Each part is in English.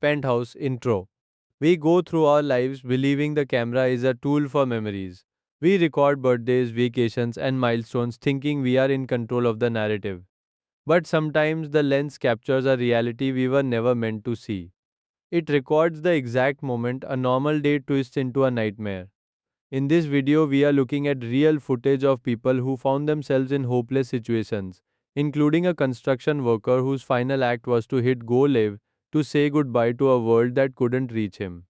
Penthouse intro. We go through our lives believing the camera is a tool for memories. We record birthdays, vacations, and milestones thinking we are in control of the narrative. But sometimes the lens captures a reality we were never meant to see. It records the exact moment a normal day twists into a nightmare. In this video, we are looking at real footage of people who found themselves in hopeless situations, including a construction worker whose final act was to hit go live to say goodbye to a world that couldn't reach him.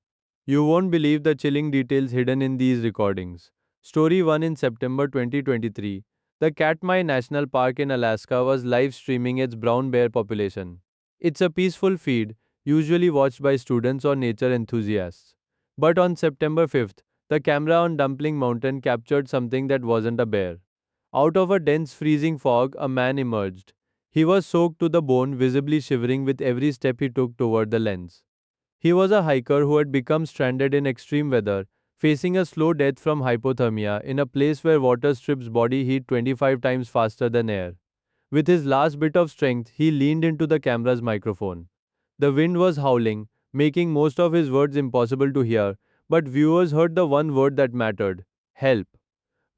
You won't believe the chilling details hidden in these recordings. Story 1. In September 2023, the Katmai National Park in Alaska was live streaming its brown bear population. It's a peaceful feed, usually watched by students or nature enthusiasts. But on September 5th, the camera on Dumpling Mountain captured something that wasn't a bear. Out of a dense freezing fog, a man emerged. He was soaked to the bone, visibly shivering with every step he took toward the lens. He was a hiker who had become stranded in extreme weather, facing a slow death from hypothermia in a place where water strips body heat 25 times faster than air. With his last bit of strength, he leaned into the camera's microphone. The wind was howling, making most of his words impossible to hear, but viewers heard the one word that mattered: help.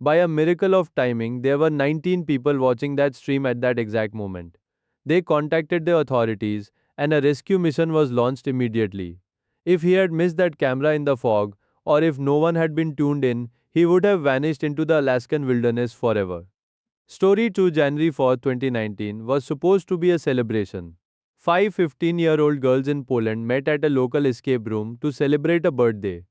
By a miracle of timing, there were 19 people watching that stream at that exact moment. They contacted the authorities, and a rescue mission was launched immediately. If he had missed that camera in the fog, or if no one had been tuned in, he would have vanished into the Alaskan wilderness forever. Story 2. January 4, 2019 was supposed to be a celebration. Five 15-year-old girls in Poland met at a local escape room to celebrate a birthday.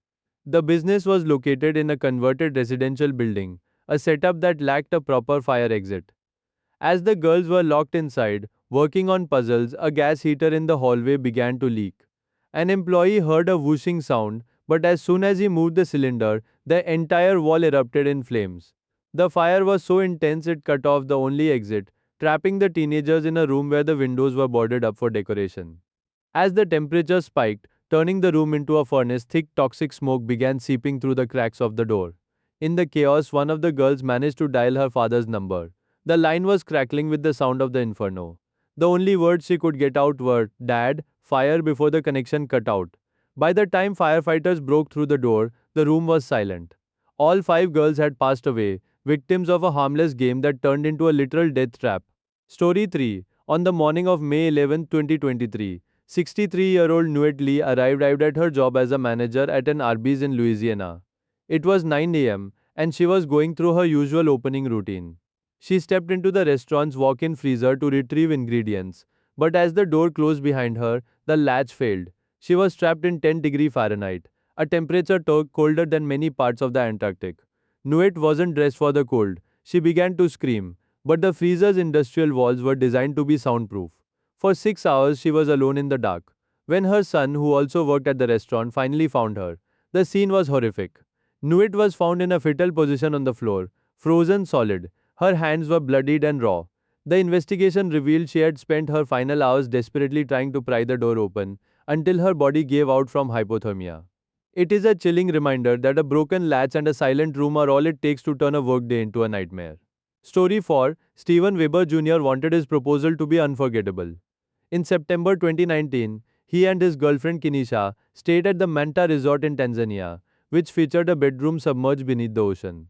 The business was located in a converted residential building, a setup that lacked a proper fire exit. As the girls were locked inside, working on puzzles, a gas heater in the hallway began to leak. An employee heard a whooshing sound, but as soon as he moved the cylinder, the entire wall erupted in flames. The fire was so intense it cut off the only exit, trapping the teenagers in a room where the windows were boarded up for decoration. As the temperature spiked, turning the room into a furnace, thick toxic smoke began seeping through the cracks of the door. In the chaos, one of the girls managed to dial her father's number. The line was crackling with the sound of the inferno. The only words she could get out were, "Dad, fire," before the connection cut out. By the time firefighters broke through the door, the room was silent. All five girls had passed away, victims of a harmless game that turned into a literal death trap. Story 3. On the morning of May 11, 2023, 63-year-old Nuet Lee arrived at her job as a manager at an Arby's in Louisiana. It was 9 a.m., and she was going through her usual opening routine. She stepped into the restaurant's walk-in freezer to retrieve ingredients, but as the door closed behind her, the latch failed. She was trapped in 10 degrees Fahrenheit, a temperature colder than many parts of the Antarctic. Nuet wasn't dressed for the cold. She began to scream, but the freezer's industrial walls were designed to be soundproof. For 6 hours, she was alone in the dark. When her son, who also worked at the restaurant, finally found her, the scene was horrific. Nuit was found in a fetal position on the floor, frozen solid. Her hands were bloodied and raw. The investigation revealed she had spent her final hours desperately trying to pry the door open until her body gave out from hypothermia. It is a chilling reminder that a broken latch and a silent room are all it takes to turn a workday into a nightmare. Story 4. Steven Weber Jr. wanted his proposal to be unforgettable. In September 2019, he and his girlfriend Kinisha stayed at the Manta Resort in Tanzania, which featured a bedroom submerged beneath the ocean.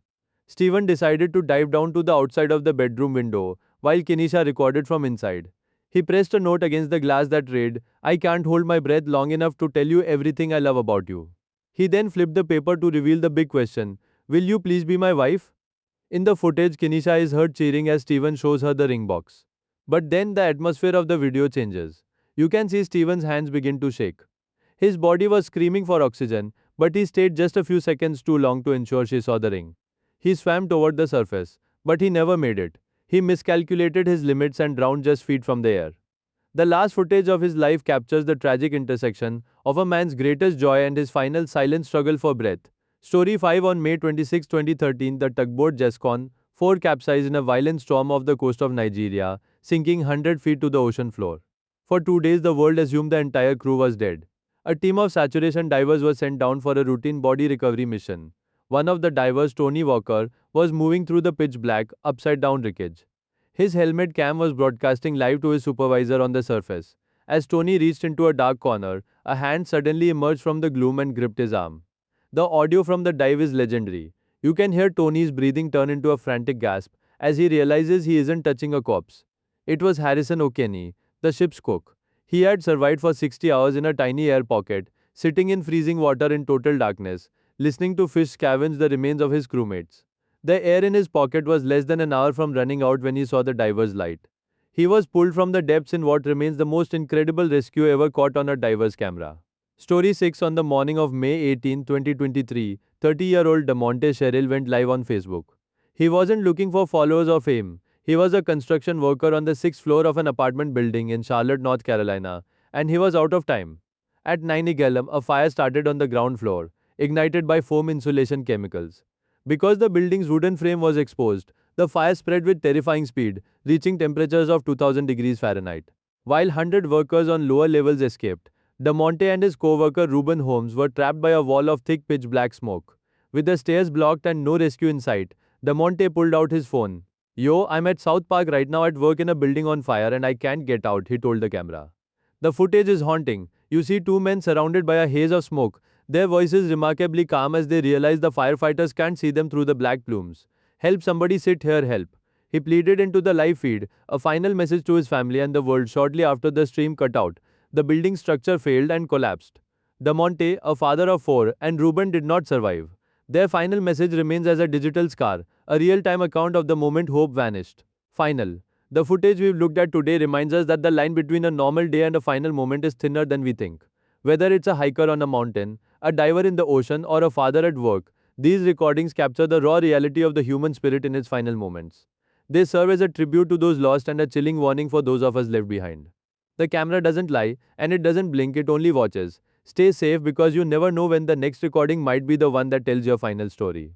Steven decided to dive down to the outside of the bedroom window, while Kinisha recorded from inside. He pressed a note against the glass that read, "I can't hold my breath long enough to tell you everything I love about you." He then flipped the paper to reveal the big question, "Will you please be my wife?" In the footage, Kinisha is heard cheering as Steven shows her the ring box. But then the atmosphere of the video changes. You can see Steven's hands begin to shake. His body was screaming for oxygen, but he stayed just a few seconds too long to ensure she saw the ring. He swam toward the surface, but he never made it. He miscalculated his limits and drowned just feet from the air. The last footage of his life captures the tragic intersection of a man's greatest joy and his final silent struggle for breath. Story 5. On May 26, 2013, the tugboat Jescon 4 capsized in a violent storm off the coast of Nigeria, sinking 100 feet to the ocean floor. For 2 days, the world assumed the entire crew was dead. A team of saturation divers was sent down for a routine body recovery mission. One of the divers, Tony Walker, was moving through the pitch black, upside down wreckage. His helmet cam was broadcasting live to his supervisor on the surface. As Tony reached into a dark corner, a hand suddenly emerged from the gloom and gripped his arm. The audio from the dive is legendary. You can hear Tony's breathing turn into a frantic gasp as he realizes he isn't touching a corpse. It was Harrison O'Kenny, the ship's cook. He had survived for 60 hours in a tiny air pocket, sitting in freezing water in total darkness, listening to fish scavenge the remains of his crewmates. The air in his pocket was less than an hour from running out when he saw the diver's light. He was pulled from the depths in what remains the most incredible rescue ever caught on a diver's camera. Story 6. On the morning of May 18, 2023, 30-year-old DeMonte Sherrill went live on Facebook. He wasn't looking for followers or fame. He was a construction worker on the 6th floor of an apartment building in Charlotte, North Carolina, and he was out of time. At 9 a.m., a fire started on the ground floor, ignited by foam insulation chemicals. Because the building's wooden frame was exposed, the fire spread with terrifying speed, reaching temperatures of 2000 degrees Fahrenheit. While 100 workers on lower levels escaped, DeMonte and his co-worker Ruben Holmes were trapped by a wall of thick pitch black smoke. With the stairs blocked and no rescue in sight, DeMonte pulled out his phone. "Yo, I'm at South Park right now at work in a building on fire and I can't get out," he told the camera. The footage is haunting. You see two men surrounded by a haze of smoke, their voices remarkably calm as they realize the firefighters can't see them through the black plumes. "Help, somebody sit here, help." He pleaded into the live feed, a final message to his family and the world shortly after the stream cut out. The building structure failed and collapsed. DeMonte, a father of four, and Ruben did not survive. Their final message remains as a digital scar, a real-time account of the moment hope vanished. Final. The footage we've looked at today reminds us that the line between a normal day and a final moment is thinner than we think. Whether it's a hiker on a mountain, a diver in the ocean, or a father at work, these recordings capture the raw reality of the human spirit in its final moments. They serve as a tribute to those lost and a chilling warning for those of us left behind. The camera doesn't lie, and it doesn't blink, it only watches. Stay safe because you never know when the next recording might be the one that tells your final story.